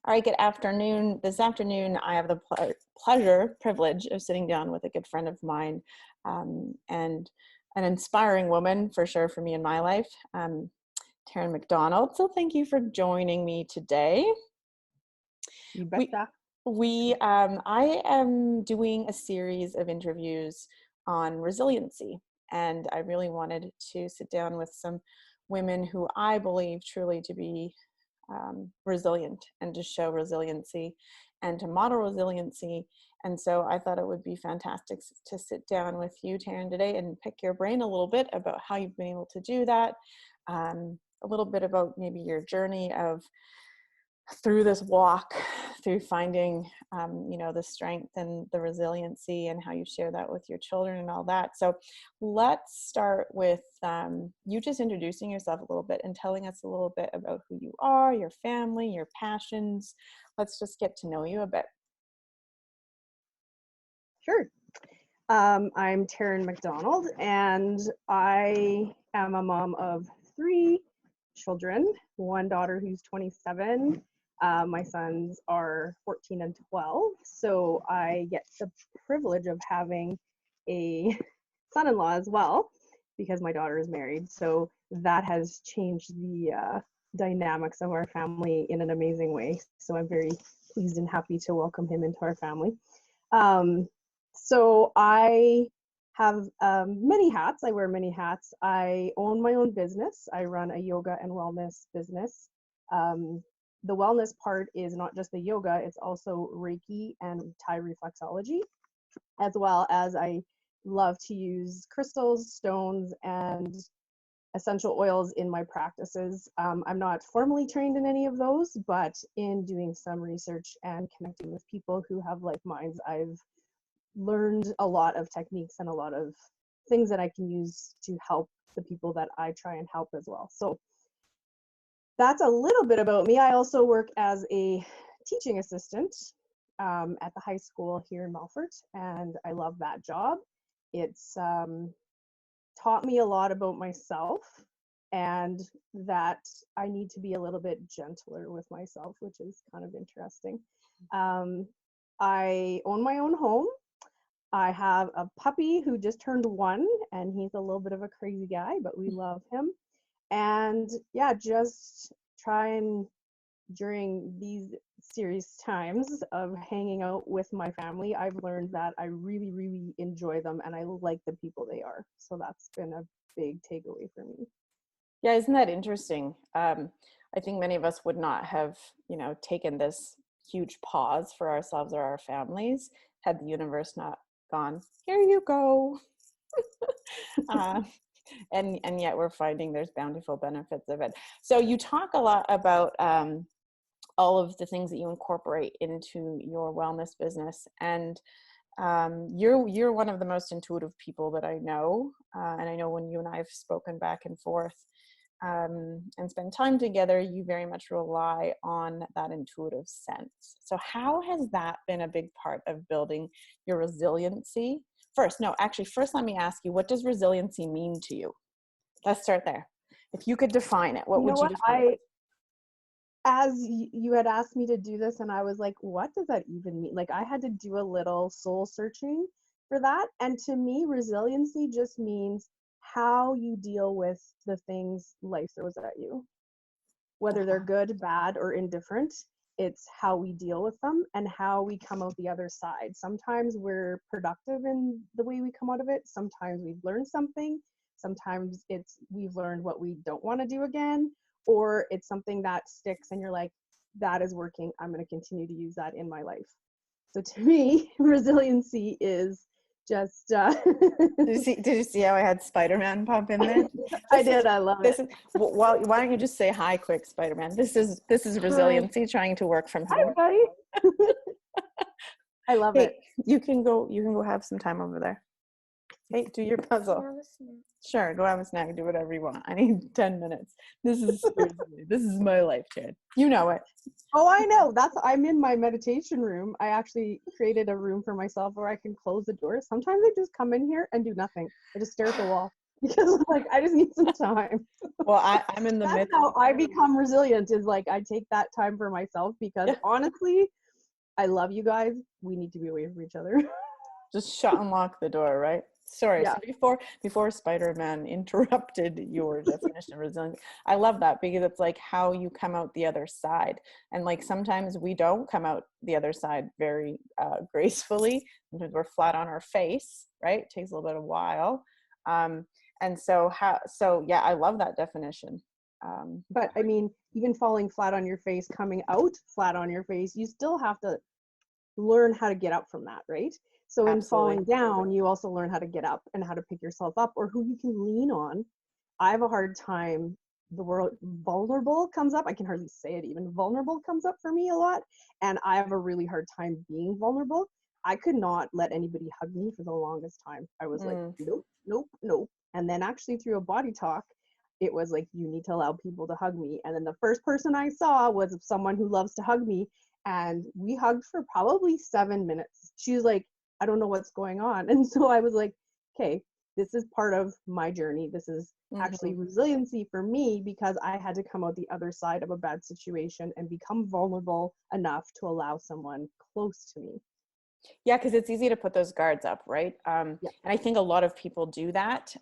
All right, good afternoon. This afternoon, I have the privilege of sitting down with a good friend of mine, and an inspiring woman for sure for me in my life, Taryn Mcdonald. So thank you for joining me today. You betcha. I am doing a series of interviews on resiliency, and I really wanted to sit down with some women who I believe truly to be resilient and to show resiliency and to model resiliency. And so I thought it would be fantastic to sit down with you, Taryn, today and pick your brain a little bit about how you've been able to do that, a little bit about maybe your journey of through this walk, through finding, the strength and the resiliency and how you share that with your children and all that. So let's start with you just introducing yourself a little bit and telling us a little bit about who you are, your family, your passions. Let's just get to know you a bit. Sure. I'm Taryn McDonald, and I am a mom of 3 children, one daughter who's 27. My sons are 14 and 12, so I get the privilege of having a son-in-law as well because my daughter is married. So that has changed the dynamics of our family in an amazing way. So I'm very pleased and happy to welcome him into our family. So I have many hats. I wear many hats. I own my own business. I run a yoga and wellness business. The wellness part is not just the yoga, it's also Reiki and Thai reflexology, as well as I love to use crystals, stones, and essential oils in my practices. I'm not formally trained in any of those, but in doing some research and connecting with people who have like minds, I've learned a lot of techniques and a lot of things that I can use to help the people that I try and help as well. So that's a little bit about me. I also work as a teaching assistant at the high school here in Melfort, and I love that job. It's taught me a lot about myself and that I need to be a little bit gentler with myself, which is kind of interesting. I own my own home. I have a puppy who just turned 1, and he's a little bit of a crazy guy, but we love him. And yeah, just trying during these serious times of hanging out with my family, I've learned that I really, really enjoy them and I like the people they are. So that's been a big takeaway for me. Yeah, isn't that interesting? I think many of us would not have, taken this huge pause for ourselves or our families had the universe not gone, here you go. And yet we're finding there's bountiful benefits of it. So you talk a lot about all of the things that you incorporate into your wellness business, and you're one of the most intuitive people that I know, and I know when you and I have spoken back and forth and spend time together, you very much rely on that intuitive sense. So how has that been a big part of building your resiliency? First, let me ask you, what does resiliency mean to you? Let's start there. If you could define it, what would you define it? As you had asked me to do this, and I was like, what does that even mean? Like, I had to do a little soul searching for that. And to me, resiliency just means how you deal with the things life throws at you, whether they're good, bad, or indifferent. It's how we deal with them and how we come out the other side. Sometimes we're productive in the way we come out of it. Sometimes we've learned something. Sometimes we've learned what we don't want to do again, or it's something that sticks and you're like, that is working. I'm going to continue to use that in my life. So to me, resiliency is just Did you see how I had Spiderman pop in there? I did. I love it. Why don't you just say hi quick, Spiderman? This is resiliency trying to work from home. Hi, buddy. I love it. You can go have some time over there. Hey, do your puzzle. Sure, go have a snack, do whatever you want. I need 10 minutes. This is my life, Ted. You know it. Oh, I know. I'm in my meditation room. I actually created a room for myself where I can close the door. Sometimes I just come in here and do nothing. I just stare at the wall because I just need some time. Well, I'm in the That's midst. how I become resilient, is like I take that time for myself, because Yeah, honestly, I love you guys. We need to be away from each other. just shut and lock the door, right? Sorry. Yeah. So before Spider-Man interrupted your definition of resilience, I love that because it's like how you come out the other side. And like sometimes we don't come out the other side very gracefully. Sometimes we're flat on our face, right? It takes a little bit of a while. Um, and so yeah, I love that definition. But I mean, even falling flat on your face, coming out flat on your face, you still have to learn how to get up from that, right? So in Absolutely. falling down, you also learn how to get up and how to pick yourself up, or who you can lean on. I have a hard time, the word vulnerable comes up. I can hardly say it even. Vulnerable comes up for me a lot. And I have a really hard time being vulnerable. I could not let anybody hug me for the longest time. I was like, Mm, nope, nope, nope. And then actually through a body talk, it was like, you need to allow people to hug me. And then the first person I saw was someone who loves to hug me. And we hugged for probably 7 minutes. She was like, I don't know what's going on. And so I was like, okay, this is part of my journey. This is mhm. actually resiliency for me, because I had to come out the other side of a bad situation and become vulnerable enough to allow someone close to me. Yeah, because it's easy to put those guards up, right? Yeah. And I think a lot of people do that.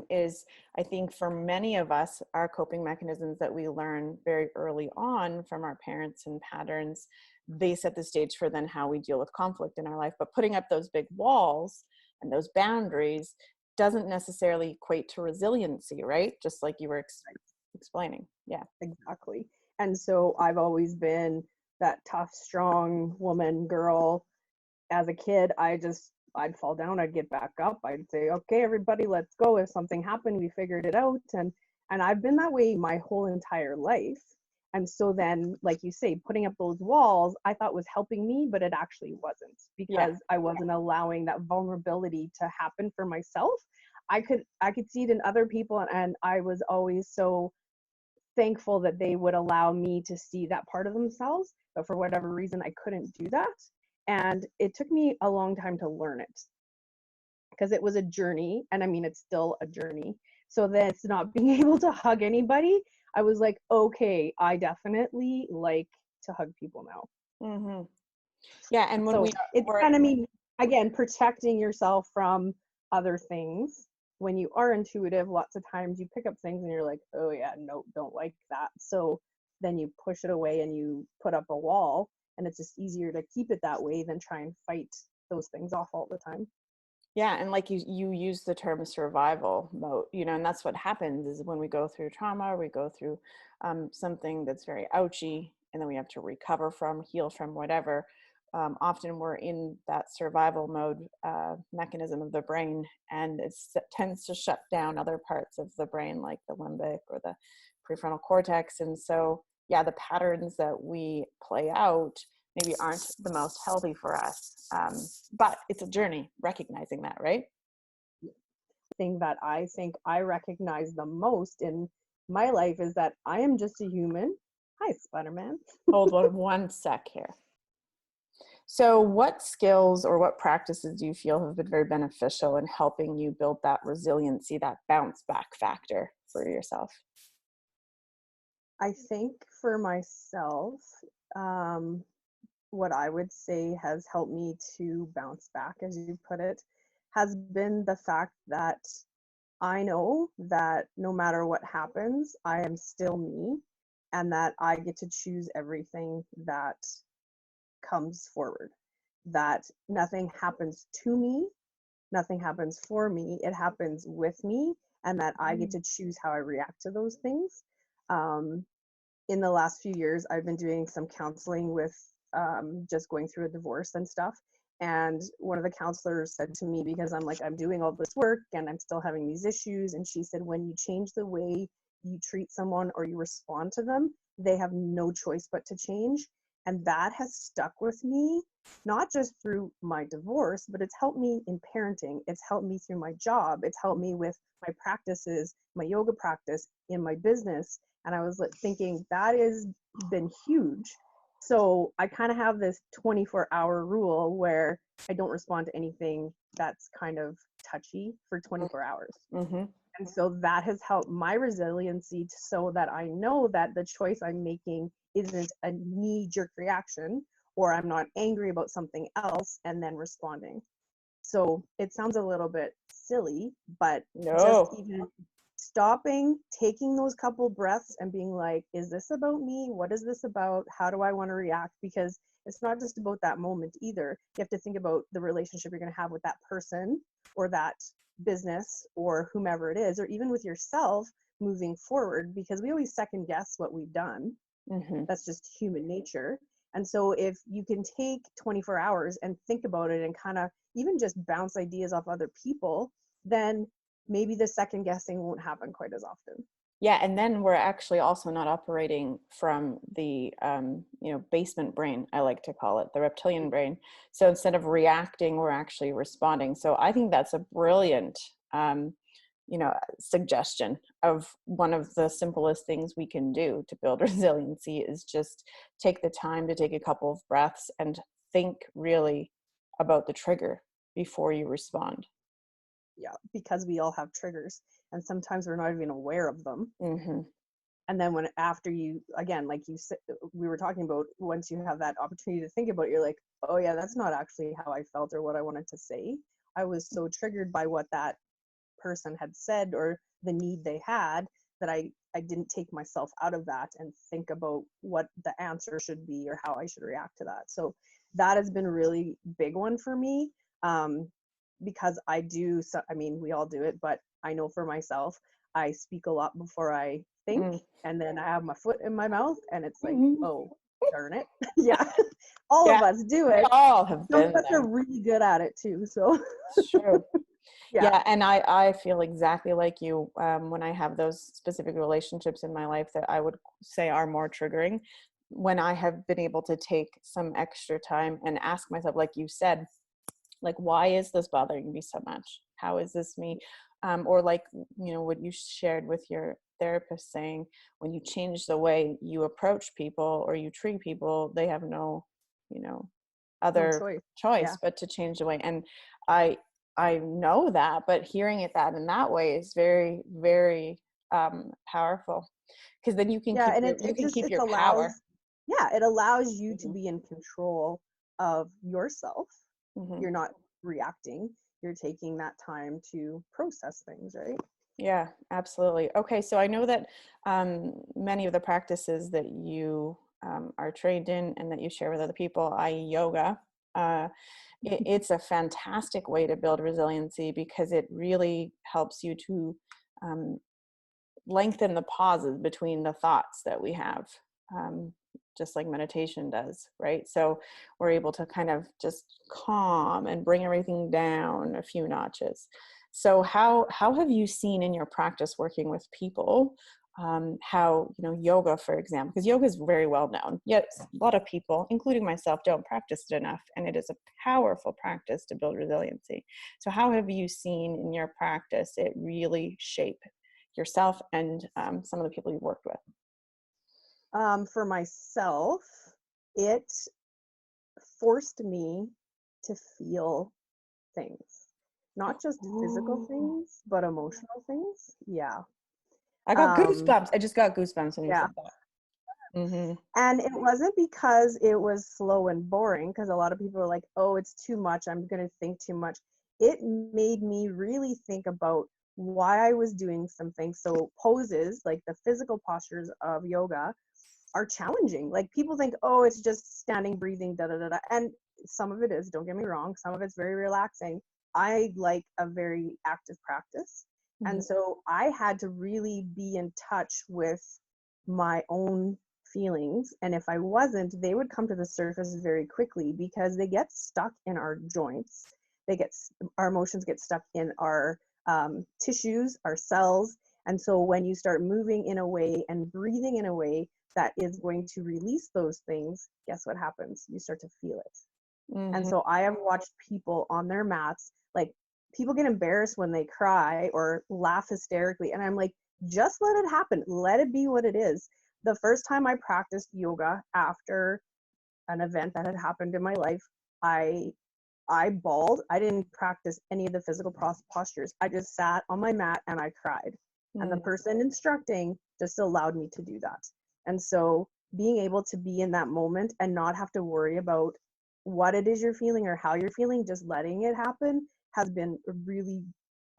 Is I think for many of us, our coping mechanisms that we learn very early on from our parents and patterns, they set the stage for then how we deal with conflict in our life. But putting up those big walls and those boundaries doesn't necessarily equate to resiliency, right? Just like you were explaining. Yeah. Exactly. And so I've always been that tough, strong woman, girl. As a kid, I'd fall down, I'd get back up, I'd say, okay, everybody, let's go. If something happened, we figured it out. And I've been that way my whole entire life. And so then, like you say, putting up those walls, I thought was helping me, but it actually wasn't, Yeah. because I wasn't allowing that vulnerability to happen for myself. I could see it in other people, and I was always so thankful that they would allow me to see that part of themselves, but for whatever reason I couldn't do that. And it took me a long time to learn it, because it was a journey, and I mean it's still a journey. So that's not being able to hug anybody, I was like, okay, I definitely like to hug people now. Hmm. Yeah. And when So we it's were, kind of mean, again, protecting yourself from other things. When you are intuitive, lots of times you pick up things and you're like, oh yeah, no, don't like that. So then you push it away and you put up a wall, and it's just easier to keep it that way than try and fight those things off all the time. yeah, and like you use the term survival mode, and that's what happens is when we go through trauma, we go through something that's very ouchy, and then we have to recover from, heal from, whatever. Often we're in that survival mode mechanism of the brain, and it tends to shut down other parts of the brain, like the limbic or the prefrontal cortex. And so, yeah, the patterns that we play out maybe aren't the most healthy for us. But it's a journey recognizing that, right? Thing that I think I recognize the most in my life is that I am just a human. Hi, Spiderman. Hold on one sec here. So, what skills or what practices do you feel have been very beneficial in helping you build that resiliency, that bounce back factor for yourself? I think for myself, um, what I would say has helped me to bounce back, as you put it, has been the fact that I know that no matter what happens, I am still me, and that I get to choose everything that comes forward. That nothing happens to me, nothing happens for me, it happens with me, and that I get Mm. to choose how I react to those things. Um, in the last few years, I've been doing some counseling with just going through a divorce and stuff. And one of the counselors said to me, because I'm like, I'm doing all this work and I'm still having these issues. And she said, when you change the way you treat someone or you respond to them, they have no choice but to change. And that has stuck with me, not just through my divorce, but it's helped me in parenting. It's helped me through my job. It's helped me with my practices, my yoga practice, in my business. And I was like thinking that has been huge. So I kind of have this 24-hour rule where I don't respond to anything that's kind of touchy for 24 hours. Mm-hmm. And so that has helped my resiliency so that I know that the choice I'm making isn't a knee-jerk reaction, or I'm not angry about something else and then responding. So it sounds a little bit silly, but just No. even stopping, taking those couple breaths and being like, is this about me? What is this about? How do I want to react? Because it's not just about that moment either. You have to think about the relationship you're going to have with that person or that business or whomever it is, or even with yourself moving forward, because we always second guess what we've done. Mm-hmm. That's just human nature. And so if you can take 24 hours and think about it and kind of even just bounce ideas off other people, then maybe the second guessing won't happen quite as often. Yeah, and then we're actually also not operating from the basement brain, I like to call it, the reptilian brain. So instead of reacting, we're actually responding. So I think that's a brilliant suggestion of one of the simplest things we can do to build resiliency is just take the time to take a couple of breaths and think really about the trigger before you respond. Yeah, because we all have triggers and sometimes we're not even aware of them. Mm-hmm. And then when after you, again, like you said, we were talking about, once you have that opportunity to think about it, you're like, oh yeah, that's not actually how I felt or what I wanted to say. I was so triggered by what that person had said or the need they had that I didn't take myself out of that and think about what the answer should be or how I should react to that. So that has been a really big one for me, because I do, so I mean we all do it, but I know for myself I speak a lot before I think, and then I have my foot in my mouth and it's like, Mm-hmm. oh darn it. Yeah, all Yeah, of us do we it. all have Some of been us are there. really good at it too, so It's true. yeah. Yeah, and I feel exactly like you when I have those specific relationships in my life that I would say are more triggering. When I have been able to take some extra time and ask myself, like you said, like, why is this bothering me so much? How is this me? Or like, what you shared with your therapist saying, when you change the way you approach people or you treat people, they have no, you know, No other choice. Yeah. choice but to change the way. And I I know that, but hearing it that in that way is very, very powerful because then Yeah, and you it can just keep it your power. allows, yeah, it allows you to Hmm. be in control of yourself. Hmm. You're not reacting. You're taking that time to process things, right? Yeah, absolutely. Okay, so I know that many of the practices that you are trained in and that you share with other people, i.e., yoga, uh, it's a fantastic way to build resiliency because it really helps you to um, lengthen the pauses between the thoughts that we have, um, just like meditation does, right? So we're able to kind of just calm and bring everything down a few notches. So how have you seen in your practice working with people, how yoga, for example, because yoga is very well known, yet a lot of people, including myself, don't practice it enough, and it is a powerful practice to build resiliency. So how have you seen in your practice it really shape yourself and some of the people you've worked with? For myself, it forced me to feel things, not just physical Ooh. things, but emotional things. Yeah. I got Um, goosebumps. I just got goosebumps when you yeah. said that. Mm-hmm. And it wasn't because it was slow and boring, because a lot of people are like, oh, it's too much. I'm going to think too much. It made me really think about why I was doing something. So, poses, like the physical postures of yoga, are challenging. Like people think, oh, it's just standing, breathing, da da da da. And some of it is, don't get me wrong, some of it's very relaxing. I like a very active practice. And Mm-hmm. so I had to really be in touch with my own feelings. And if I wasn't, they would come to the surface very quickly because they get stuck in our joints. Our emotions get stuck in our tissues, our cells. And so when you start moving in a way and breathing in a way that is going to release those things, guess what happens? You start to feel it. And Mm-hmm. so I have watched people on their mats, like people get embarrassed when they cry or laugh hysterically. And I'm like, just let it happen. Let it be what it is. The first time I practiced yoga after an event that had happened in my life, I I bawled. I didn't practice any of the physical postures. I just sat on my mat and I cried. And the Mm. person instructing just allowed me to do that. And so being able to be in that moment and not have to worry about what it is you're feeling or how you're feeling, just letting it happen has been really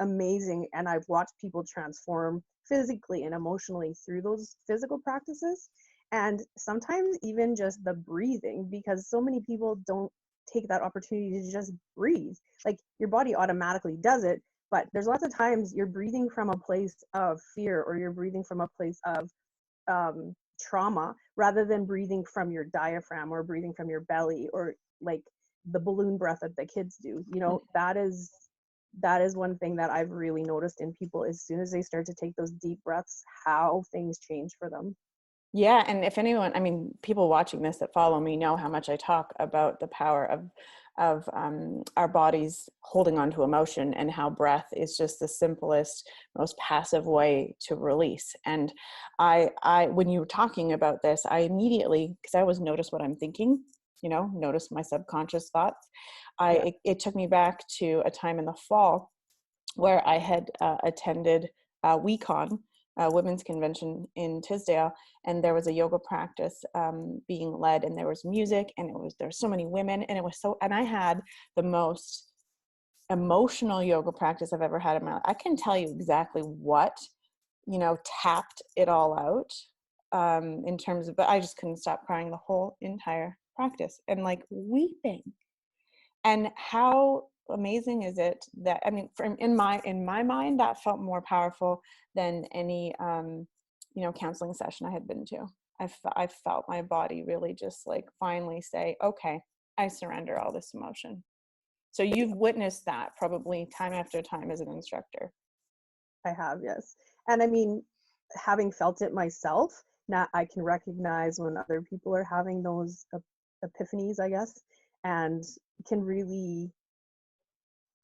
amazing. And I've watched people transform physically and emotionally through those physical practices. And sometimes even just the breathing, because so many people don't take that opportunity to just breathe. Like your body automatically does it, but there's lots of times you're breathing from a place of fear or you're breathing from a place of trauma rather than breathing from your diaphragm or breathing from your belly or like the balloon breath that the kids do. You know, that is one thing that I've really noticed in people as soon as they start to take those deep breaths, how things change for them. Yeah, and if anyone, I mean, people watching this that follow me know how much I talk about the power of our bodies holding on to emotion, and how breath is just the simplest, most passive way to release. And when you were talking about this, I immediately, because I always notice what I'm thinking, notice my subconscious thoughts. Yeah. It took me back to a time in the fall where I had attended WeCon, women's convention in Tisdale, and there was a yoga practice being led, and there was music, and there were so many women, and and I had the most emotional yoga practice I've ever had in my life. I can tell you exactly what, tapped it all out in terms of, but I just couldn't stop crying the whole entire practice and like weeping. And how amazing is it that, I mean, in my mind, that felt more powerful than any counseling session I had been to. I felt my body really just like finally say, okay, I surrender all this emotion. So you've witnessed that probably time after time as an instructor. I have, yes. And I mean, having felt it myself, now I can recognize when other people are having those epiphanies, I guess, and can really,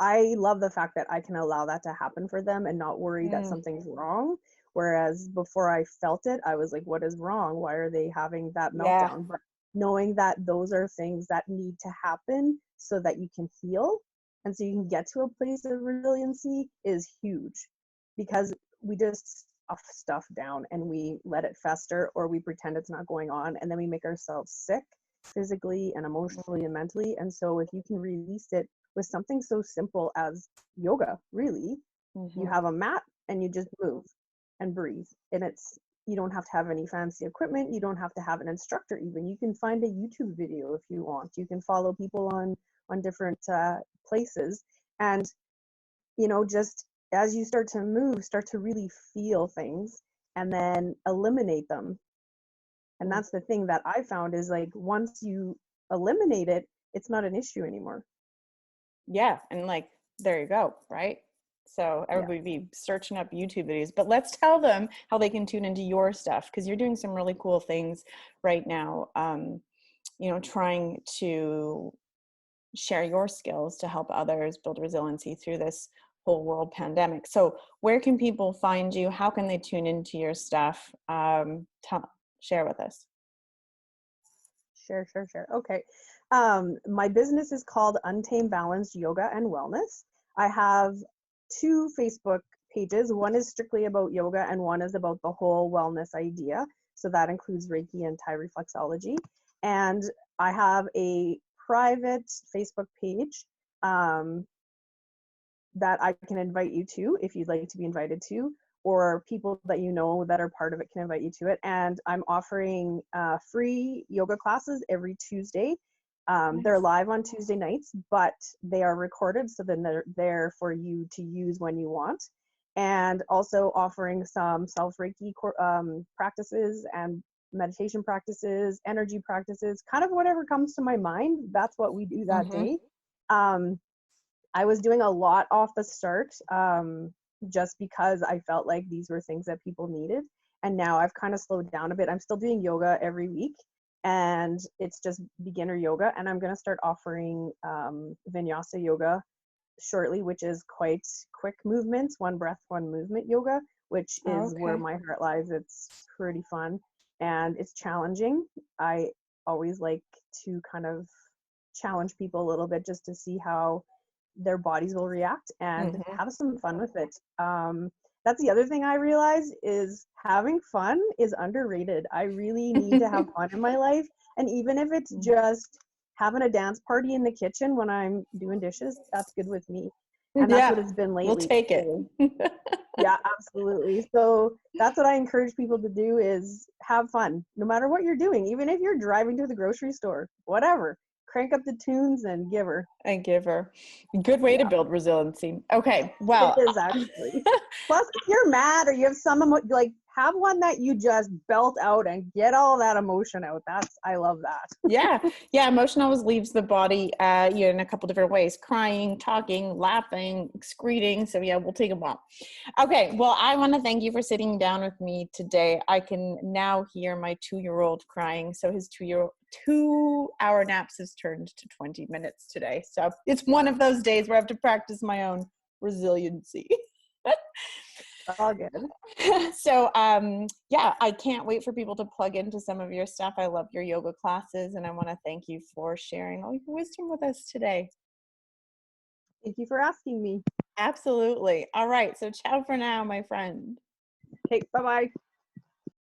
I love the fact that I can allow that to happen for them and not worry that Mm, something's wrong. Whereas before I felt it, I was like, what is wrong? Why are they having that yeah. meltdown? But knowing that those are things that need to happen so that you can heal and so you can get to a place of resiliency is huge, because we just stuff stuff down and we let it fester or we pretend it's not going on, and then we make ourselves sick physically and emotionally and mentally. And so if you can release it with something so simple as yoga, really, you Mm-hmm. have a mat and you just move and breathe. And you don't have to have any fancy equipment. You don't have to have an instructor even. You can find a YouTube video if you want. You can follow people on different places. And, just as you start to move, start to really feel things and then eliminate them. And Mm. that's the thing that I found is like once you eliminate it, it's not an issue anymore. Yeah, and like there you go, right? So Yeah. everybody be searching up YouTube videos, but let's tell them how they can tune into your stuff, because you're doing some really cool things right now. Trying to share your skills to help others build resiliency through this whole world pandemic. So where can people find you? How can they tune into your stuff? Share with us. Sure. Okay. My business is called Untamed Balanced Yoga and Wellness. I have two Facebook pages. One is strictly about yoga, and one is about the whole wellness idea. So that includes Reiki and Thai reflexology. And I have a private Facebook page um, that I can invite you to if you'd like to be invited to, or people that you know that are part of it can invite you to it. And I'm offering free yoga classes every Tuesday. They're Nice. live on Tuesday nights, but they are recorded, so then they're there for you to use when you want. And also offering some self Reiki practices and meditation practices, energy practices, kind of whatever comes to my mind. That's what we do that Mm-hmm. day. Um, I was doing a lot off the start, just because I felt like these were things that people needed. And now I've kind of slowed down a bit. I'm still doing yoga every week, and it's just beginner yoga. And I'm going to start offering vinyasa yoga shortly, which is quite quick movements, one breath, one movement yoga, which is where Okay. my heart lies. It's pretty fun and it's challenging. I always like to kind of challenge people a little bit just to see how their bodies will react and Mm-hmm. have some fun with it. That's the other thing I realize is having fun is underrated. I really need to have fun in my life. And even if it's just having a dance party in the kitchen when I'm doing dishes, that's good with me. And that's what Yeah, it's been we'll lately. take it. So, yeah, absolutely. So that's what I encourage people to do is have fun, no matter what you're doing. Even if you're driving to the grocery store, whatever, crank up the tunes and give her. And give her. Good way to Yeah. build resiliency. Okay, It well, is actually. Plus, if you're mad or you have some like, have one that you just belt out and get all that emotion out. I love that. yeah, yeah. Emotion always leaves the body, in a couple different ways: crying, talking, laughing, excreting. So yeah, we'll take them all. Okay, well, I want to thank you for sitting down with me today. I can now hear my 2-year-old crying. So his 2-hour naps has turned to 20 minutes today. So it's one of those days where I have to practice my own resiliency. All good. So yeah, I can't wait for people to plug into some of your stuff. I love your yoga classes, and I want to thank you for sharing all your wisdom with us today. Thank you for asking me. Absolutely. All right, so ciao for now, my friend. Okay, bye bye.